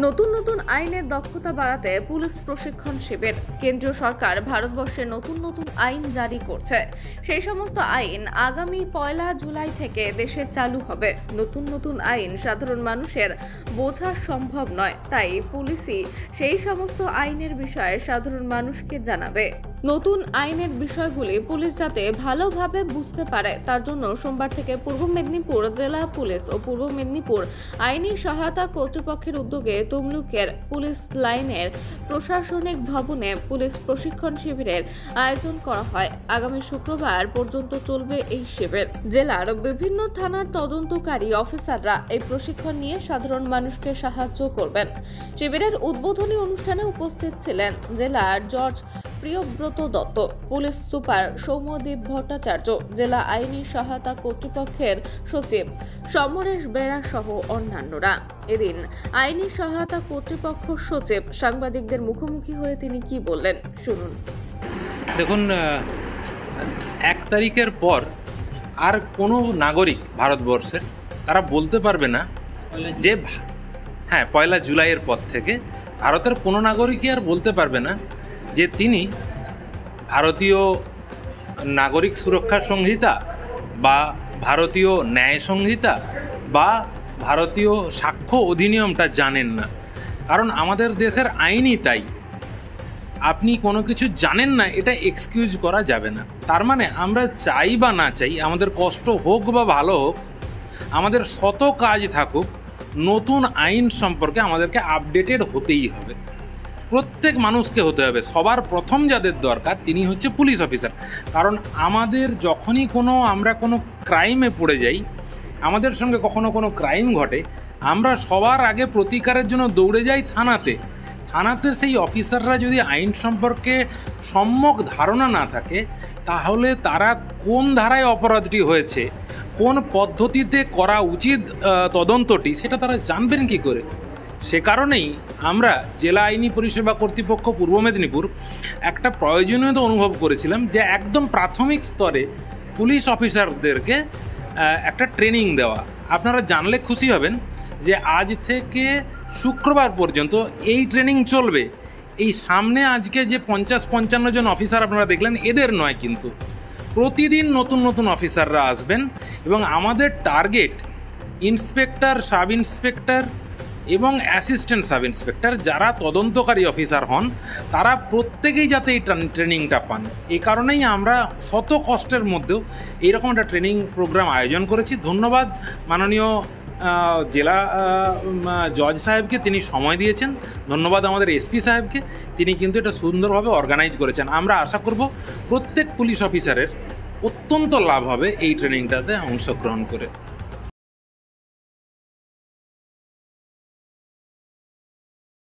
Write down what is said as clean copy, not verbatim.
নতুন নতুন আইনের দক্ষতা বাড়াতে পুলিশ প্রশিক্ষণ শিবির। কেন্দ্রীয় সরকার ভারতবর্ষে নতুন নতুন আইন জারি করছে। সেই সমস্ত আইন আগামী 1 জুলাই থেকে দেশে চালু হবে। নতুন নতুন আইন সাধারণ মানুষের বোঝা সম্ভব নয়, তাই পুলিশই সেই সমস্ত আইনের বিষয়ে সাধারণ মানুষকে জানাবে। নতুন আইনের বিষয়গুলি পুলিশ যাতে ভালোভাবে বুঝতে পারে, তার জন্য সোমবার থেকে পূর্ব মেদিনীপুর জেলা পুলিশ ও পূর্ব মেদিনীপুর আইনি সহায়তা কর্তৃপক্ষের উদ্যোগে তমলুকের পুলিশ লাইনের প্রশাসনিক ভবনে পুলিশ প্রশিক্ষণ শিবিরের আয়োজন করা হয়। আগামী শুক্রবার পর্যন্ত চলবে এই শিবির। জেলার বিভিন্ন থানার তদন্তকারী অফিসাররা এই প্রশিক্ষণ নিয়ে সাধারণ মানুষকে সাহায্য করবেন। শিবিরের উদ্বোধনী অনুষ্ঠানে উপস্থিত ছিলেন জেলার জজ প্রিয়ব্রত দত্ত, পুলিশ সুপার সৌম্যদীপ ভট্টাচার্য, জেলা আইনি সহায়তা কর্তৃপক্ষের সচিব সমরেশ বেরা সহ অন্যান্যরা। এদিন আইনি সহায়তা কর্তৃপক্ষ সচিব সাংবাদিকদের মুখোমুখি হয়ে তিনি কি বললেন শুনুন। দেখুন, 1 তারিখের পর আর কোনো নাগরিক ভারতবর্ষের তারা বলতে পারবে না যে 1 জুলাইয়ের পর থেকে ভারতের কোনো নাগরিকই আর বলতে পারবে না যে তিনি ভারতীয় নাগরিক সুরক্ষা সংহিতা বা ভারতীয় ন্যায় সংহিতা বা ভারতীয় সাক্ষ্য অধিনিয়মটা জানেন না। কারণ আমাদের দেশের আইনই তাই। আপনি কোনো কিছু জানেন না, এটা এক্সকিউজ করা যাবে না। তার মানে আমরা চাই বা না চাই, আমাদের কষ্ট হোক বা ভালো হোক, আমাদের শত কাজ থাকুক, নতুন আইন সম্পর্কে আমাদেরকে আপডেটেড হতেই হবে। প্রত্যেক মানুষকে হতে হবে। সবার প্রথম যাদের দরকার তিনি হচ্ছে পুলিশ অফিসার। কারণ আমাদের যখনই আমরা কোনো ক্রাইমে পড়ে যাই, আমাদের সঙ্গে কখনো কোনো ক্রাইম ঘটে, আমরা সবার আগে প্রতিকারের জন্য দৌড়ে যাই থানাতে। সেই অফিসাররা যদি আইন সম্পর্কে সম্যক ধারণা না থাকে, তাহলে তারা কোন ধারায় অপরাধটি হয়েছে, কোন পদ্ধতিতে করা উচিত তদন্তটি, সেটা তারা জানবেন কি করে? সে কারণেই আমরা জেলা আইনি পরিষেবা কর্তৃপক্ষ পূর্ব মেদিনীপুর একটা প্রয়োজনীয়তা অনুভব করেছিলাম যে একদম প্রাথমিক স্তরে পুলিশ অফিসারদেরকে একটা ট্রেনিং দেওয়া। আপনারা জানলে খুশি হবেন যে আজ থেকে শুক্রবার পর্যন্ত এই ট্রেনিং চলবে। এই সামনে আজকে যে 50-55 জন অফিসার আপনারা দেখলেন, এদের নয়, কিন্তু প্রতিদিন নতুন নতুন অফিসাররা আসবেন এবং আমাদের টার্গেট ইন্সপেক্টর, সাব ইন্সপেক্টর এবং অ্যাসিস্ট্যান্ট সাব ইন্সপেক্টর যারা তদন্তকারী অফিসার হন, তারা প্রত্যেকেই যাতে এই ট্রেনিংটা পান। এই কারণেই আমরা শত কষ্টের মধ্যেও এইরকম একটা ট্রেনিং প্রোগ্রাম আয়োজন করেছি। ধন্যবাদ মাননীয় জেলা জজ সাহেবকে, তিনি সময় দিয়েছেন। ধন্যবাদ আমাদের এসপি সাহেবকে, তিনি কিন্তু এটা সুন্দরভাবে অর্গানাইজ করেছেন। আমরা আশা করব প্রত্যেক পুলিশ অফিসারের অত্যন্ত লাভ হবে এই ট্রেনিংটাতে অংশগ্রহণ করে।